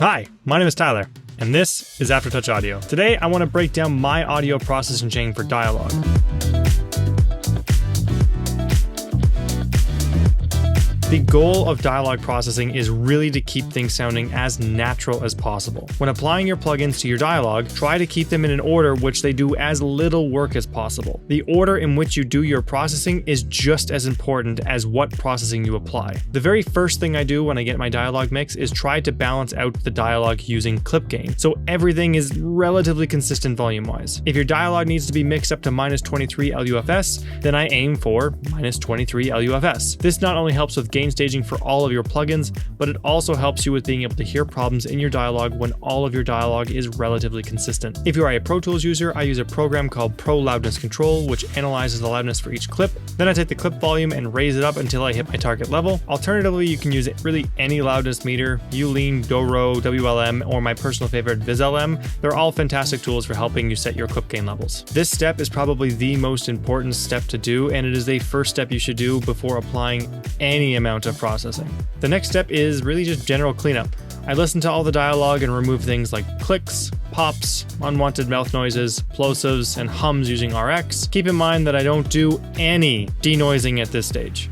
Hi, my name is Tyler, and this is Aftertouch Audio. Today, I want to break down my audio processing chain for dialogue. The goal of dialogue processing is really to keep things sounding as natural as possible. When applying your plugins to your dialogue, try to keep them in an order which they do as little work as possible. The order in which you do your processing is just as important as what processing you apply. The very first thing I do when I get my dialogue mix is try to balance out the dialogue using clip gain, so everything is relatively consistent volume-wise. If your dialogue needs to be mixed up to -23 LUFS, then I aim for -23 LUFS. This not only helps with gain staging for all of your plugins, but it also helps you with being able to hear problems in your dialogue when all of your dialogue is relatively consistent. If you are a Pro Tools user, I use a program called Pro Loudness Control, which analyzes the loudness for each clip. Then I take the clip volume and raise it up until I hit my target level. Alternatively, you can use really any loudness meter, Ulean, Doro, WLM, or my personal favorite, VizLM. They're all fantastic tools for helping you set your clip gain levels. This step is probably the most important step to do, and it is the first step you should do before applying any amount of processing. The next step is really just general cleanup. I listen to all the dialogue and remove things like clicks, pops, unwanted mouth noises, plosives, and hums using RX. Keep in mind that I don't do any denoising at this stage.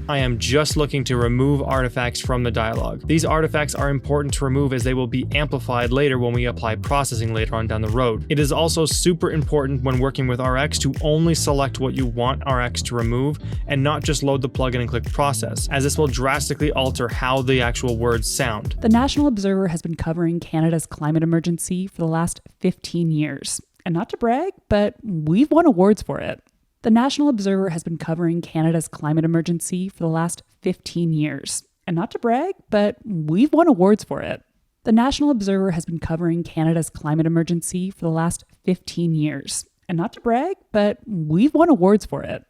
I am just looking to remove artifacts from the dialogue. These artifacts are important to remove as they will be amplified later when we apply processing later on down the road. It is also super important when working with RX to only select what you want RX to remove and not just load the plugin and click process, as this will drastically alter how the actual words sound. The National Observer has been covering Canada's climate emergency for the last 15 years. And not to brag, but we've won awards for it. The National Observer has been covering Canada's climate emergency for the last 15 years. And not to brag, but we've won awards for it. The National Observer has been covering Canada's climate emergency for the last 15 years. And not to brag, but we've won awards for it.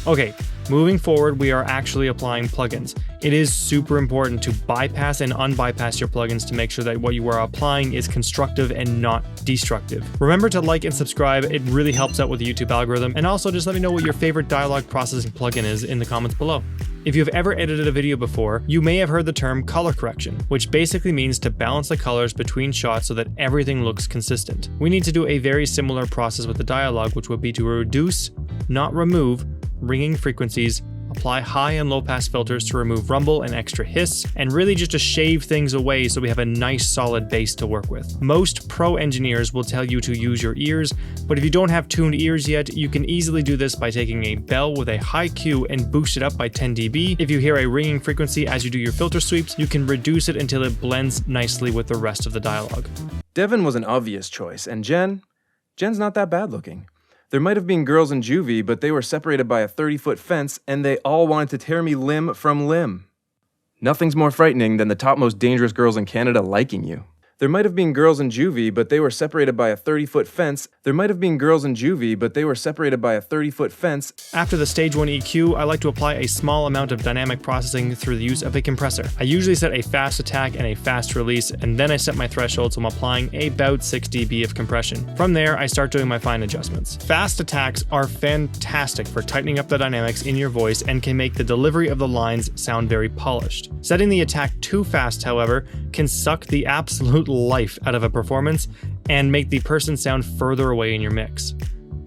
Okay, moving forward, we are actually applying plugins. It is super important to bypass and unbypass your plugins to make sure that what you are applying is constructive and not destructive. Remember to like and subscribe, it really helps out with the YouTube algorithm, and also just let me know what your favorite dialogue processing plugin is in the comments below. If you've ever edited a video before, you may have heard the term color correction, which basically means to balance the colors between shots so that everything looks consistent. We need to do a very similar process with the dialogue, which would be to reduce, not remove, ringing frequencies, apply high and low pass filters to remove rumble and extra hiss, and really just to shave things away so we have a nice solid bass to work with. Most pro engineers will tell you to use your ears, but if you don't have tuned ears yet, you can easily do this by taking a bell with a high Q and boost it up by 10 dB. If you hear a ringing frequency as you do your filter sweeps, you can reduce it until it blends nicely with the rest of the dialogue. Devin was an obvious choice, and Jen's not that bad looking. There might have been girls in juvie, but they were separated by a 30-foot fence, and they all wanted to tear me limb from limb. Nothing's more frightening than the top most dangerous girls in Canada liking you. There might have been girls in juvie, but they were separated by a 30-foot fence. There might have been girls in juvie, but they were separated by a 30-foot fence. After the stage 1 EQ, I like to apply a small amount of dynamic processing through the use of a compressor. I usually set a fast attack and a fast release, and then I set my threshold so I'm applying about 6 dB of compression. From there, I start doing my fine adjustments. Fast attacks are fantastic for tightening up the dynamics in your voice and can make the delivery of the lines sound very polished. Setting the attack too fast, however, can suck the absolute life out of a performance and make the person sound further away in your mix.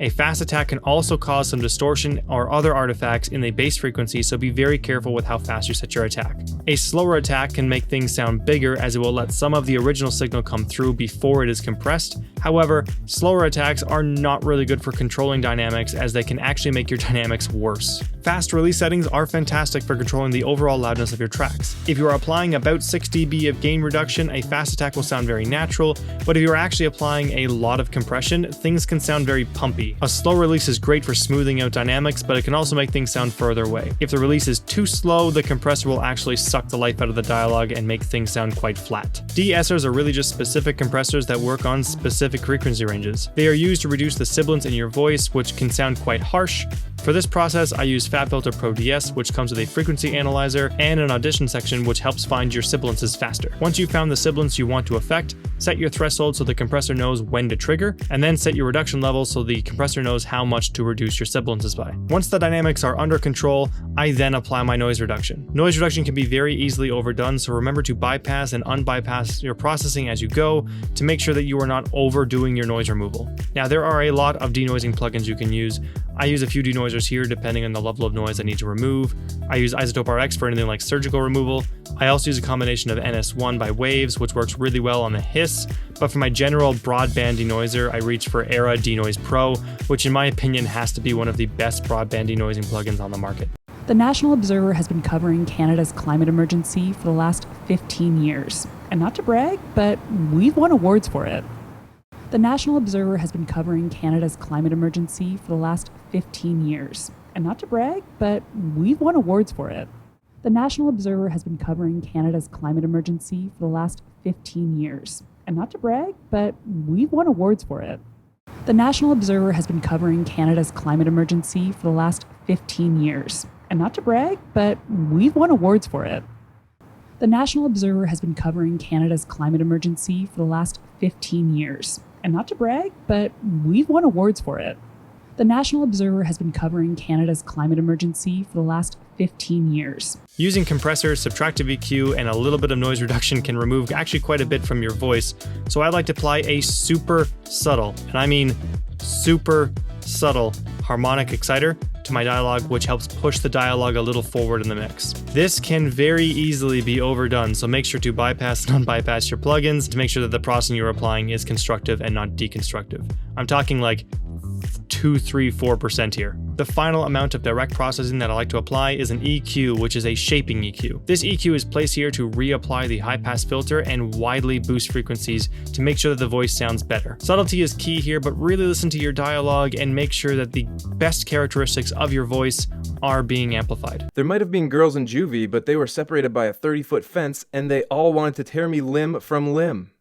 A fast attack can also cause some distortion or other artifacts in the bass frequency, so be very careful with how fast you set your attack. A slower attack can make things sound bigger as it will let some of the original signal come through before it is compressed. However, slower attacks are not really good for controlling dynamics as they can actually make your dynamics worse. Fast release settings are fantastic for controlling the overall loudness of your tracks. If you are applying about 6 dB of gain reduction, a fast attack will sound very natural, but if you are actually applying a lot of compression, things can sound very pumpy. A slow release is great for smoothing out dynamics, but it can also make things sound further away. If the release is too slow, the compressor will actually suck the life out of the dialogue and make things sound quite flat. DSers are really just specific compressors that work on specific frequency ranges. They are used to reduce the sibilance in your voice, which can sound quite harsh. For this process, I use FabFilter Pro DS, which comes with a frequency analyzer and an audition section which helps find your sibilances faster. Once you've found the sibilance you want to affect, set your threshold so the compressor knows when to trigger, and then set your reduction level so the compressor knows how much to reduce your sibilances by. Once the dynamics are under control, I then apply my noise reduction. Noise reduction can be very easily overdone, so remember to bypass and unbypass your processing as you go to make sure that you are not overdoing your noise removal. Now, there are a lot of denoising plugins you can use. I use a few denoisers here depending on the level of noise I need to remove. I use Isotope RX for anything like surgical removal. I also use a combination of NS1 by Waves, which works really well on the hiss, but for my general broadband denoiser, I reach for Era Denoise Pro, which in my opinion has to be one of the best broadband denoising plugins on the market. The National Observer has been covering Canada's climate emergency for the last 15 years. And not to brag, but we've won awards for it. The National Observer has been covering Canada's climate emergency for the last 15 years. And not to brag, but we've won awards for it. The National Observer has been covering Canada's climate emergency for the last 15 years. And not to brag, but we've won awards for it. The National Observer has been covering Canada's climate emergency for the last 15 years. And not to brag, but we've won awards for it. The National Observer has been covering Canada's climate emergency for the last 15 years. And not to brag, but we've won awards for it. The National Observer has been covering Canada's climate emergency for the last 15 years. Using compressors, subtractive EQ, and a little bit of noise reduction can remove actually quite a bit from your voice, so I like to apply a super subtle, and I mean super subtle, harmonic exciter to my dialogue, which helps push the dialogue a little forward in the mix. This can very easily be overdone, so make sure to bypass and unbypass your plugins to make sure that the processing you're applying is constructive and not deconstructive. I'm talking like 2, 3, 4% here. The final amount of direct processing that I like to apply is an EQ, which is a shaping EQ. This EQ is placed here to reapply the high pass filter and widely boost frequencies to make sure that the voice sounds better. Subtlety is key here, but really listen to your dialogue and make sure that the best characteristics of your voice are being amplified. There might have been girls in juvie, but they were separated by a 30-foot fence, and they all wanted to tear me limb from limb.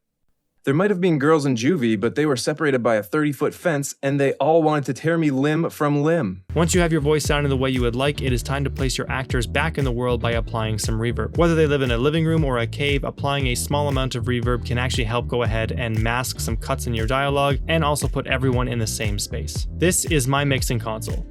There might have been girls in juvie, but they were separated by a 30-foot fence, and they all wanted to tear me limb from limb. Once you have your voice sounding the way you would like, it is time to place your actors back in the world by applying some reverb. Whether they live in a living room or a cave, applying a small amount of reverb can actually help go ahead and mask some cuts in your dialogue, and also put everyone in the same space. This is my mixing console.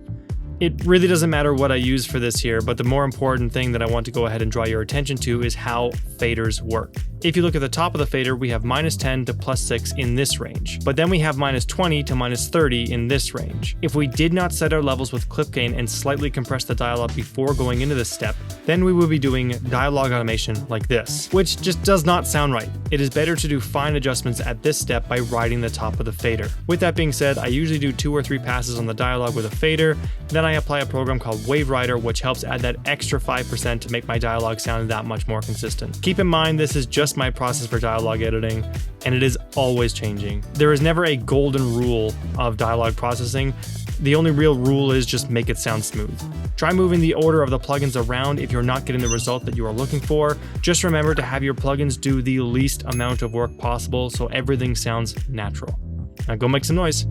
It really doesn't matter what I use for this here, but the more important thing that I want to go ahead and draw your attention to is how faders work. If you look at the top of the fader, we have -10 to +6 in this range, but then we have -20 to -30 in this range. If we did not set our levels with clip gain and slightly compress the dialogue before going into this step, then we would be doing dialogue automation like this, which just does not sound right. It is better to do fine adjustments at this step by riding the top of the fader. With that being said, I usually do 2 or 3 passes on the dialogue with a fader, then I apply a program called Wave Rider, which helps add that extra 5% to make my dialogue sound that much more consistent. Keep in mind, this is just my process for dialogue editing, and it is always changing. There is never a golden rule of dialogue processing. The only real rule is just make it sound smooth. Try moving the order of the plugins around if you're not getting the result that you are looking for. Just remember to have your plugins do the least amount of work possible so everything sounds natural. Now go make some noise.